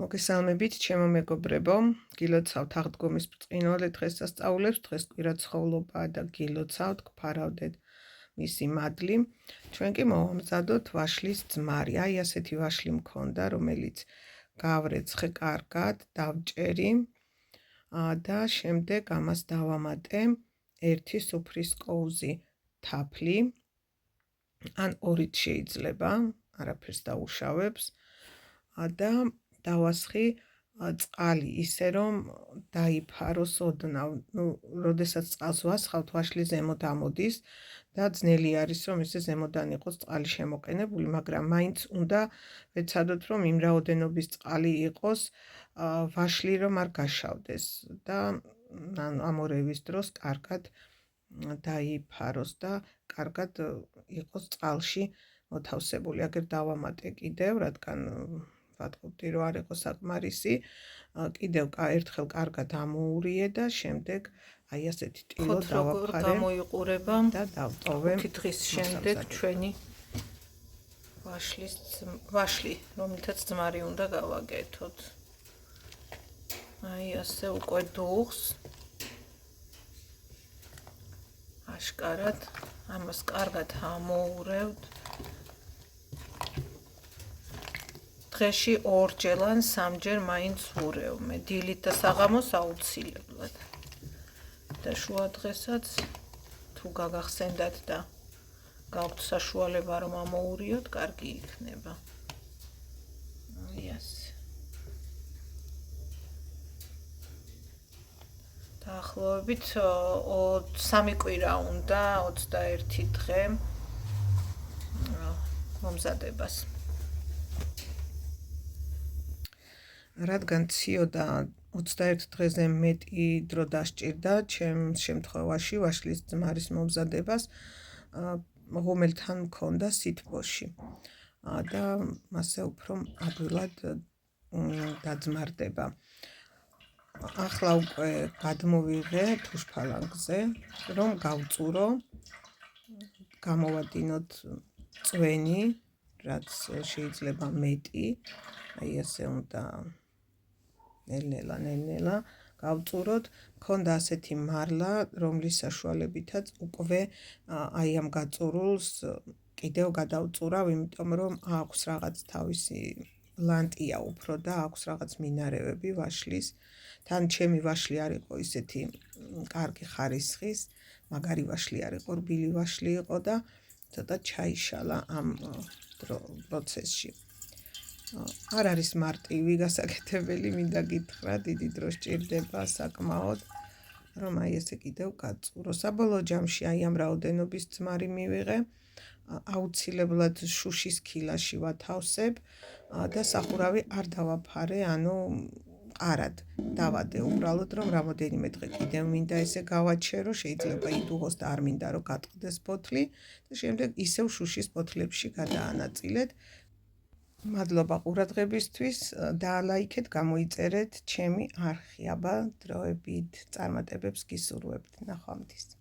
მოგესალმებით, ჩემო მეგობრებო, გილოცავთ აღდგომის ბრწყინვალე დღესასწაულებს, დღეს კვირა ცხოვრობაა და გილოცავთ, გვფარავდეთ მისი მადლი. ჩვენ კი მოვამზადოთ ვაშლის ძმარი. აი ასეთი ვაშლი მქონდა, რომელიც გავრეცხე კარგად, დავჭერი და შემდეგ ამას დავამატე ერთი სუფრის კოუზი თაფლი, ან ორიც შეიძლება, არაფერს დაუშავებს და დავასხი წყალი ისე რომ დაიფაროს ოდნავ. როდესაც წყალს ვასხავთ, ვაშლი ზემოთ ამოდის და ძნელი არის რომ ესე ზემოდან იყოს წყალი შემოყენებული, მაგრამ მაინც უნდა ვეცადოთ რომ იმ რაოდენობის წყალი იყოს ვაშლი რომ არ გაშავდეს და ამ ორევის დროს კარგად დაიფაროს და კარგად იყოს წყალში მოთავსებული. აგერ დავამატე კიდევ, რადგან ვატყობდი რომ არ იყო საკმარისი, კიდევ ერთხელ კარგად ამოურიე და შემდეგ აი ასეთი ტილო დავაფარე და დავტოვე. 5 დღის შემდეგ ჩვენი ვაშლი, რომელთაც ძმარი უნდა გავაკეთოთ. აი ასე უკვე დუღს აშკარად ამას კარგად ამოურევთ. დღეში 2-ჯერ ან 3-ჯერ მაინც ვურევ მე დილით და საღამოს აუცილებლად. და შუა დღესაც თუ გაგახსენდათ და გაქვთ საშუალება რომ ამოურიოთ, კარგი იქნება. აი ასე. დაახლოებით 3 კვირა უნდა 21 დღე მომზადებას. რადგან ციოდა 21 დღეზე მეტი დრო დასჭირდა ჩემს შემთხვევაში ვაშლის ძმარის მომზადებას, ღუმელთან მქონდა სითბოში და მასე უფრო ადვილად დაძმარდება. ახლა უკვე გადმოვიღე თუშფალანგზე, რომ გავწურო, გამოვადინოთ წვენი, რაც შეიძლება მეტი, აი ასე უნდა ნელ-ნელა გავწუროთ. მქონდა ასეთი მარლა, რომლის საშუალებითაც უკვე აი ამ გაწურულს კიდევ გადავწურავ, იმიტომ რომ აქვს რაღაც თავისი ლანტია უფრო და აქვს რაღაც მინარევები ვაშლის. თან ჩემი ვაშლი არ იყო ისეთი კარგი ხარისხის, მაგარი ვაშლი არ იყო, რბილი ვაშლი იყო და ცოტა ჩაიშალა ამ პროცესში. არ არის მარტივი გასაკეთებელი, მინდა გითხრა, დიდი დრო სჭირდება საკმაოდ, რომ აი ესე კიდევ გაწურო. საბოლოო ჯამში აი ამ რაოდენობის ძმარი მივიღე, აუცილებლად შუშის ქილაში ვათავსებ და სახურავი არ დავაფარე, ანუ ყარად დავადე უბრალოდ რომ რამოდენიმე დღე კიდევ მინდა ესე გავაჩერო, შეიძლება იდუღოს და არ მინდა რომ გატყდეს ბოთლი და შემდეგ ისევ შუშის ბოთლებში გადაანაწილეთ. მადლობა ყურადღებისთვის, დაალაიქეთ, გამოიწერეთ ჩემი არხი. აბა დროებით წარმატებებს გისურვებთ. ნახვამდის.